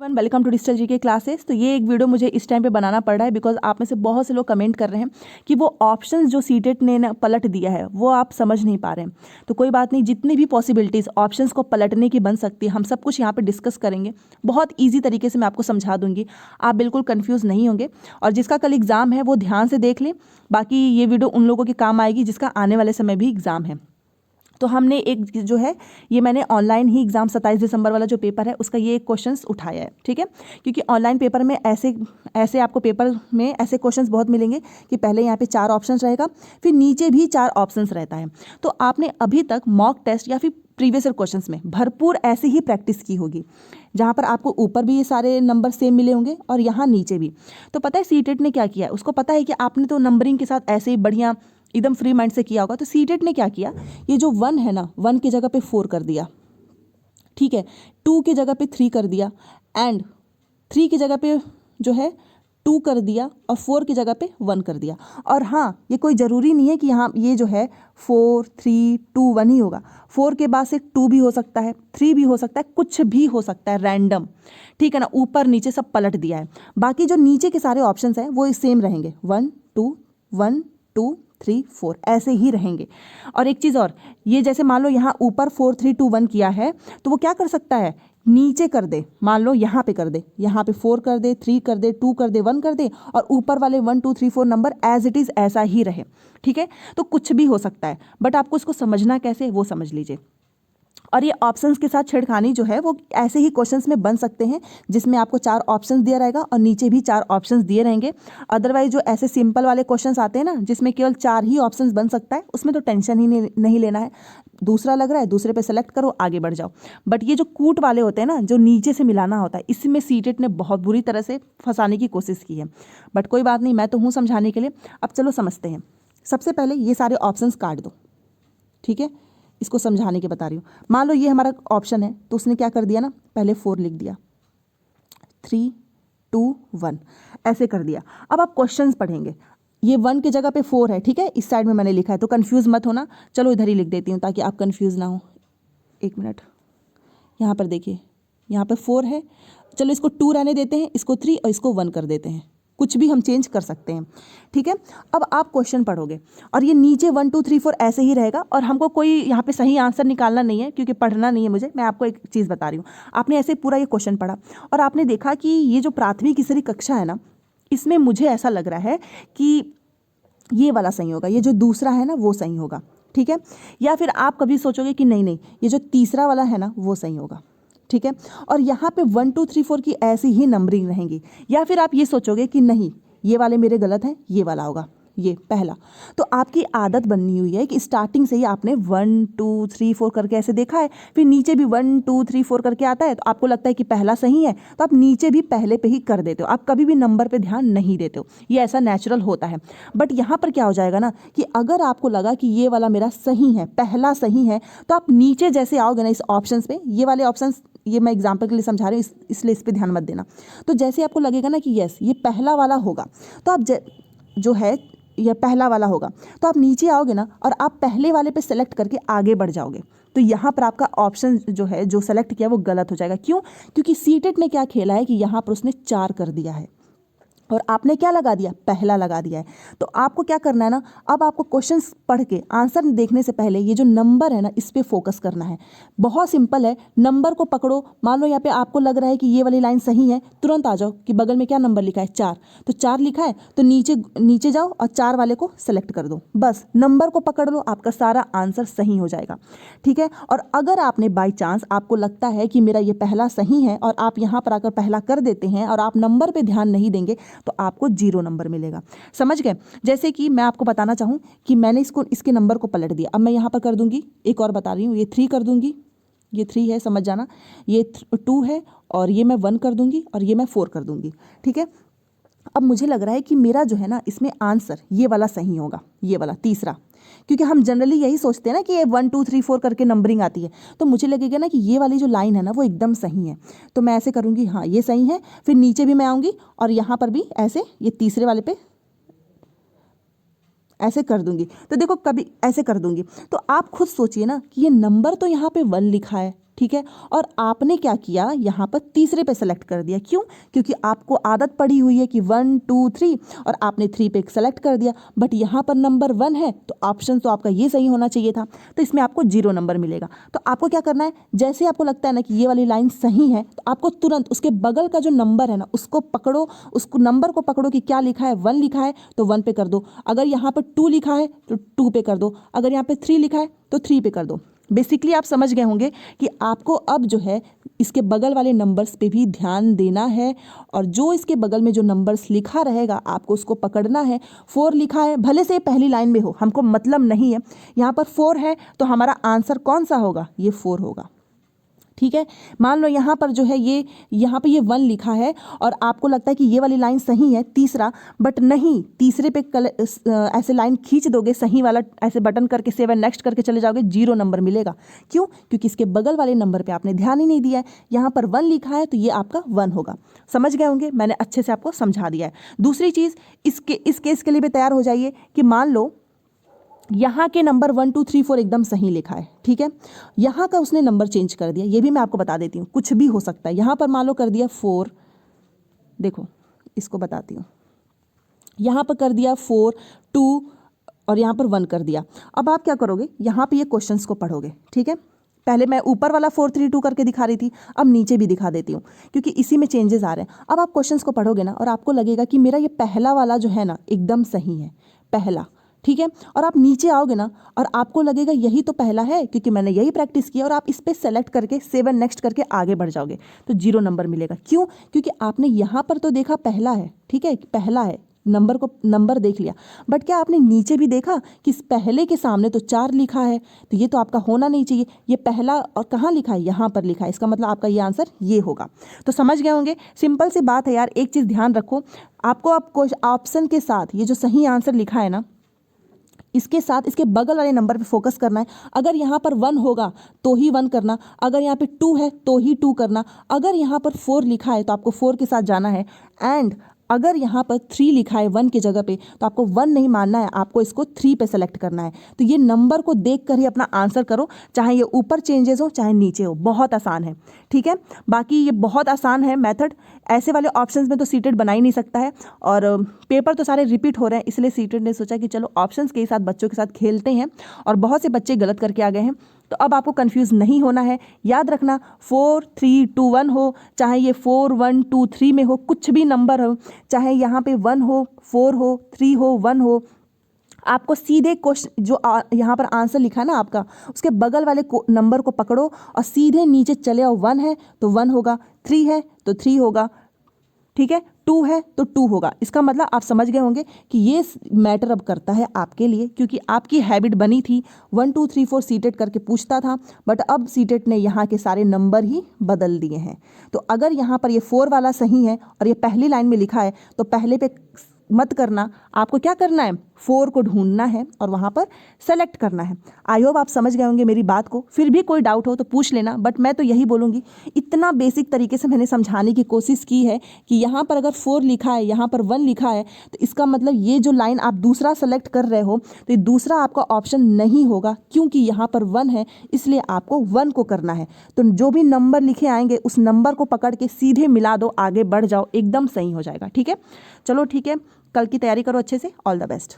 Welcome to digital जी के classes. तो ये एक वीडियो मुझे इस टाइम पे बनाना पड़ रहा है बिकॉज आप में से बहुत से लोग कमेंट कर रहे हैं कि वो ऑप्शंस जो सीटेट ने ना पलट दिया है वो आप समझ नहीं पा रहे हैं। तो कोई बात नहीं, जितनी भी पॉसिबिलिटीज़ ऑप्शंस को पलटने की बन सकती है हम सब कुछ यहाँ पे डिस्कस करेंगे। बहुत ईजी तरीके से मैं आपको समझा दूंगी, आप बिल्कुल कन्फ्यूज़ नहीं होंगे। और जिसका कल एग्ज़ाम है वो ध्यान से देख लें, बाकी ये वीडियो उन लोगों के काम आएगी जिसका आने वाले समय भी एग्ज़ाम है। तो हमने एक जो है ये मैंने ऑनलाइन ही एग्ज़ाम 27 दिसंबर वाला जो पेपर है उसका ये एक क्वेश्चंस उठाया है, ठीक है। क्योंकि ऑनलाइन पेपर में ऐसे आपको पेपर में ऐसे क्वेश्चंस बहुत मिलेंगे कि पहले यहाँ पे 4 ऑप्शंस रहेगा, फिर नीचे भी 4 ऑप्शंस रहता है। तो आपने अभी तक मॉक टेस्ट या फिर प्रीवियस ईयर क्वेश्चंस में भरपूर ऐसे ही प्रैक्टिस की होगी, जहाँ पर आपको ऊपर भी ये सारे नंबर सेम मिले होंगे और यहाँ नीचे भी। तो पता है सीटेट ने क्या किया, उसको पता है कि आपने तो नंबरिंग के साथ ऐसे ही बढ़िया एकदम फ्री माइंड से किया होगा। तो सीटेट ने क्या किया, ये जो 1 है ना, 1 की जगह पे 4 कर दिया, ठीक है। 2 की जगह पे 3 कर दिया, एंड 3 की जगह पे जो है 2 कर दिया, और 4 की जगह पे 1 कर दिया। और हाँ, ये कोई ज़रूरी नहीं है कि यहाँ ये जो है 4 3 2 1 ही होगा। 4 के बाद से 2 भी हो सकता है, 3 भी हो सकता है, कुछ भी हो सकता है, रैंडम, ठीक है ना। ऊपर नीचे सब पलट दिया है। बाकी जो नीचे के सारे ऑप्शंस हैं वो सेम रहेंगे, 1 2 1 2 3 4 ऐसे ही रहेंगे। और एक चीज़ और, ये जैसे मान लो यहाँ ऊपर 4 3 2 1 किया है, तो वो क्या कर सकता है, नीचे कर दे, मान लो यहाँ पे कर दे, यहाँ पे 4 कर दे, 3 कर दे, 2 कर दे, 1 कर दे, और ऊपर वाले 1 2 3 4 नंबर एज इट इज़ ऐसा ही रहे, ठीक है। तो कुछ भी हो सकता है, बट आपको इसको समझना कैसे वो समझ लीजिए। और ये ऑप्शंस के साथ छेड़खानी जो है वो ऐसे ही क्वेश्चंस में बन सकते हैं, जिसमें आपको 4 ऑप्शंस दिया रहेगा और नीचे भी 4 ऑप्शंस दिए रहेंगे। अदरवाइज जो ऐसे सिंपल वाले क्वेश्चंस आते हैं ना, जिसमें केवल 4 ही ऑप्शंस बन सकता है, उसमें तो टेंशन ही नहीं लेना है। दूसरा लग रहा है, दूसरे पे सेलेक्ट करो, आगे बढ़ जाओ। बट ये जो कूट वाले होते हैं ना, जो नीचे से मिलाना होता है, इसमें सीटेट ने बहुत बुरी तरह से फंसाने की कोशिश की है। बट कोई बात नहीं, मैं तो हूँ समझाने के लिए। अब चलो समझते हैं। सबसे पहले ये सारे ऑप्शंस काट दो, ठीक है। इसको समझाने के बता रही हूँ। मान लो ये हमारा ऑप्शन है, तो उसने क्या कर दिया ना, पहले 4 लिख दिया, 3 2 1 ऐसे कर दिया। अब आप क्वेश्चंस पढ़ेंगे, ये 1 की जगह पे 4 है, ठीक है, इस साइड में मैंने लिखा है, तो कंफ्यूज मत होना। चलो इधर ही लिख देती हूँ ताकि आप कंफ्यूज ना हो। एक मिनट, यहाँ पर देखिए, यहाँ पर 4 है, चलो इसको 2 रहने देते हैं, इसको 3 और इसको 1 कर देते हैं, कुछ भी हम चेंज कर सकते हैं, ठीक है। अब आप क्वेश्चन पढ़ोगे और ये नीचे 1 2 3 4 ऐसे ही रहेगा, और हमको कोई यहाँ पे सही आंसर निकालना नहीं है क्योंकि पढ़ना नहीं है मुझे। मैं आपको एक चीज़ बता रही हूँ, आपने ऐसे पूरा ये क्वेश्चन पढ़ा और आपने देखा कि ये जो प्राथमिक तीसरी कक्षा है ना, इसमें मुझे ऐसा लग रहा है कि ये वाला सही होगा, ये जो दूसरा है ना वो सही होगा, ठीक है। या फिर आप कभी सोचोगे कि नहीं नहीं, ये जो तीसरा वाला है ना वो सही होगा, ठीक है। और यहाँ पे 1 2 3 4 की ऐसी ही नंबरिंग रहेंगी। या फिर आप ये सोचोगे कि नहीं, ये वाले मेरे गलत हैं, ये वाला होगा, ये पहला। तो आपकी आदत बननी हुई है कि स्टार्टिंग से ही आपने 1 2 3 4 करके ऐसे देखा है, फिर नीचे भी 1 2 3 4 करके आता है, तो आपको लगता है कि पहला सही है, तो आप नीचे भी पहले पे ही कर देते हो, आप कभी भी नंबर पे ध्यान नहीं देते हो। ये ऐसा नेचुरल होता है। बट यहाँ पर क्या हो जाएगा ना, कि अगर आपको लगा कि ये वाला मेरा सही है, पहला सही है, तो आप नीचे जैसे आओगे ना इस ऑप्शन पे, ये वाले ऑप्शन, ये मैं एग्जाम्पल के लिए समझा रही हूँ, इसलिए इस पर ध्यान मत देना। तो जैसे आपको लगेगा ना कि यस ये पहला वाला होगा, तो आप जो है यह पहला वाला होगा, तो आप नीचे आओगे ना और आप पहले वाले पे सेलेक्ट करके आगे बढ़ जाओगे। तो यहाँ पर आपका ऑप्शन जो है जो सेलेक्ट किया वो गलत हो जाएगा। क्यों? क्योंकि सीटेट ने क्या खेला है कि यहाँ पर उसने 4 कर दिया है और आपने क्या लगा दिया, पहला लगा दिया है। तो आपको क्या करना है ना, अब आपको क्वेश्चंस पढ़ के आंसर देखने से पहले ये जो नंबर है ना इस पे फोकस करना है। बहुत सिंपल है, नंबर को पकड़ो। मान लो यहाँ पे आपको लग रहा है कि ये वाली लाइन सही है, तुरंत आ जाओ कि बगल में क्या नंबर लिखा है, 4, तो 4 लिखा है, तो नीचे नीचे जाओ और 4 वाले को सेलेक्ट कर दो, बस नंबर को पकड़ लो, आपका सारा आंसर सही हो जाएगा, ठीक है। और अगर आपने बाई चांस आपको लगता है कि मेरा ये पहला सही है और आप यहाँ पर आकर पहला कर देते हैं और आप नंबर पर ध्यान नहीं देंगे, तो आपको 0 नंबर मिलेगा। समझ गए? जैसे कि मैं आपको बताना चाहूँ कि मैंने इसके नंबर को पलट दिया। अब मैं यहाँ पर कर दूंगी, एक और बता रही हूँ, ये 3 कर दूंगी, ये 3 है, समझ जाना, ये 2 है, और ये मैं 1 कर दूंगी, और ये मैं 4 कर दूंगी, ठीक है। अब मुझे लग रहा है कि मेरा जो है ना इसमें आंसर ये वाला सही होगा, ये वाला तीसरा, क्योंकि हम जनरली यही सोचते हैं ना कि ये 1 2 3 4 करके नंबरिंग आती है, तो मुझे लगेगा ना कि ये वाली जो लाइन है ना वो एकदम सही है। तो मैं ऐसे करूँगी, हाँ ये सही है, फिर नीचे भी मैं आऊँगी और यहाँ पर भी ऐसे ये तीसरे वाले पे ऐसे कर दूंगी। तो देखो कभी ऐसे कर दूंगी, तो आप खुद सोचिए ना कि ये नंबर तो यहाँ पे 1 लिखा है, ठीक है। और आपने क्या किया, यहाँ पर तीसरे पे सेलेक्ट कर दिया। क्यों? क्योंकि आपको आदत पड़ी हुई है कि 1 2 3 और आपने 3 पे सेलेक्ट कर दिया, बट यहाँ पर नंबर 1 है तो ऑप्शन तो आपका ये सही होना चाहिए था, तो इसमें आपको 0 नंबर मिलेगा। तो आपको क्या करना है, जैसे आपको लगता है ना कि ये वाली लाइन सही है तो आपको तुरंत उसके बगल का जो नंबर है ना उसको पकड़ो, उसको नंबर को पकड़ो कि क्या लिखा है, 1 लिखा है तो 1 पे कर दो, अगर यहाँ पर 2 लिखा है तो 2 पे कर दो, अगर यहाँ पे 3 लिखा है तो 3 पे कर दो। बेसिकली आप समझ गए होंगे कि आपको अब जो है इसके बगल वाले नंबर्स पे भी ध्यान देना है, और जो इसके बगल में जो नंबर्स लिखा रहेगा आपको उसको पकड़ना है। 4 लिखा है, भले से पहली लाइन में हो, हमको मतलब नहीं है, यहाँ पर 4 है तो हमारा आंसर कौन सा होगा, ये 4 होगा। ठीक है, मान लो यहाँ पर जो है ये यहाँ पे ये 1 लिखा है और आपको लगता है कि ये वाली लाइन सही है तीसरा, बट नहीं, तीसरे पे ऐसे लाइन खींच दोगे सही वाला, ऐसे बटन करके 7 नेक्स्ट करके चले जाओगे, 0 नंबर मिलेगा। क्यों? क्योंकि इसके बगल वाले नंबर पे आपने ध्यान ही नहीं दिया है। यहाँ पर 1 लिखा है तो ये आपका 1 होगा। समझ गए होंगे, मैंने अच्छे से आपको समझा दिया है। दूसरी चीज़, इस केस के लिए भी तैयार हो जाइए कि मान लो यहाँ के नंबर 1 2 3 4 एकदम सही लिखा है, ठीक है, यहाँ का उसने नंबर चेंज कर दिया, ये भी मैं आपको बता देती हूँ, कुछ भी हो सकता है। यहाँ पर मान लो कर दिया 4, देखो इसको बताती हूँ, यहाँ पर कर दिया 4 2 और यहाँ पर 1 कर दिया। अब आप क्या करोगे, यहाँ पे ये क्वेश्चंस को पढ़ोगे, ठीक है। पहले मैं ऊपर वाला 4 3 2 करके दिखा रही थी, अब नीचे भी दिखा देती हूँ क्योंकि इसी में चेंजेस आ रहे हैं। अब आप क्वेश्चंस को पढ़ोगे ना और आपको लगेगा कि मेरा ये पहला वाला जो है ना एकदम सही है, पहला, ठीक है। और आप नीचे आओगे ना और आपको लगेगा यही तो पहला है क्योंकि मैंने यही प्रैक्टिस किया, और आप इस पर सेलेक्ट करके 7 नेक्स्ट करके आगे बढ़ जाओगे तो 0 नंबर मिलेगा। क्यों? क्योंकि आपने यहाँ पर तो देखा पहला है, ठीक है, पहला है, नंबर देख लिया, बट क्या आपने नीचे भी देखा कि इस पहले के सामने तो 4 लिखा है, तो ये तो आपका होना नहीं चाहिए, ये पहला और कहाँ लिखा है, यहाँ पर लिखा है, इसका मतलब आपका ये आंसर ये होगा। तो समझ गए होंगे, सिंपल सी बात है यार। एक चीज़ ध्यान रखो, आपको ऑप्शन के साथ ये जो सही आंसर लिखा है ना, इसके साथ इसके बगल वाले नंबर पे फोकस करना है। अगर यहाँ पर 1 होगा तो ही 1 करना, अगर यहाँ पे 2 है तो ही 2 करना, अगर यहाँ पर 4 लिखा है तो आपको 4 के साथ जाना है, एंड अगर यहाँ पर 3 लिखा है 1 की जगह पे तो आपको 1 नहीं मानना है, आपको इसको 3 पे सेलेक्ट करना है। तो ये नंबर को देख कर ही अपना आंसर करो, चाहे ये ऊपर चेंजेस हो चाहे नीचे हो, बहुत आसान है, ठीक है। बाकी ये बहुत आसान है मेथड, ऐसे वाले ऑप्शंस में तो सीटेड बना ही नहीं सकता है, और पेपर तो सारे रिपीट हो रहे हैं, इसलिए सीटेड ने सोचा कि चलो ऑप्शंस के साथ बच्चों के साथ खेलते हैं, और बहुत से बच्चे गलत करके आ गए हैं। तो अब आपको कंफ्यूज नहीं होना है, याद रखना 4 3 2 1 हो, चाहे ये 4 1 2 3 में हो, कुछ भी नंबर हो, चाहे यहाँ पे 1 हो 4 हो 3 हो 1 हो, आपको सीधे क्वेश्चन जो यहाँ पर आंसर लिखा है ना आपका, उसके बगल वाले नंबर को पकड़ो और सीधे नीचे चले आओ। 1 है तो 1 होगा, 3 है तो 3 होगा, ठीक है, 2 है तो 2 होगा। इसका मतलब आप समझ गए होंगे कि ये मैटर अब करता है आपके लिए, क्योंकि आपकी हैबिट बनी थी 1 2 3 4 सीटेट करके पूछता था, बट अब सीटेट ने यहाँ के सारे नंबर ही बदल दिए हैं। तो अगर यहाँ पर ये 4 वाला सही है और ये पहली लाइन में लिखा है तो पहले पे मत करना, आपको क्या करना है, 4 को ढूंढना है और वहाँ पर सेलेक्ट करना है। आई होप आप समझ गए होंगे मेरी बात को। फिर भी कोई डाउट हो तो पूछ लेना, बट मैं तो यही बोलूँगी, इतना बेसिक तरीके से मैंने समझाने की कोशिश की है कि यहाँ पर अगर 4 लिखा है, यहाँ पर 1 लिखा है, तो इसका मतलब ये जो लाइन आप दूसरा सेलेक्ट कर रहे हो तो ये दूसरा आपका ऑप्शन नहीं होगा, क्योंकि यहाँ पर 1 है, इसलिए आपको 1 को करना है। तो जो भी नंबर लिखे आएंगे उस नंबर को पकड़ के सीधे मिला दो, आगे बढ़ जाओ, एकदम सही हो जाएगा। ठीक है, चलो ठीक है, कल की तैयारी करो अच्छे से। All the best.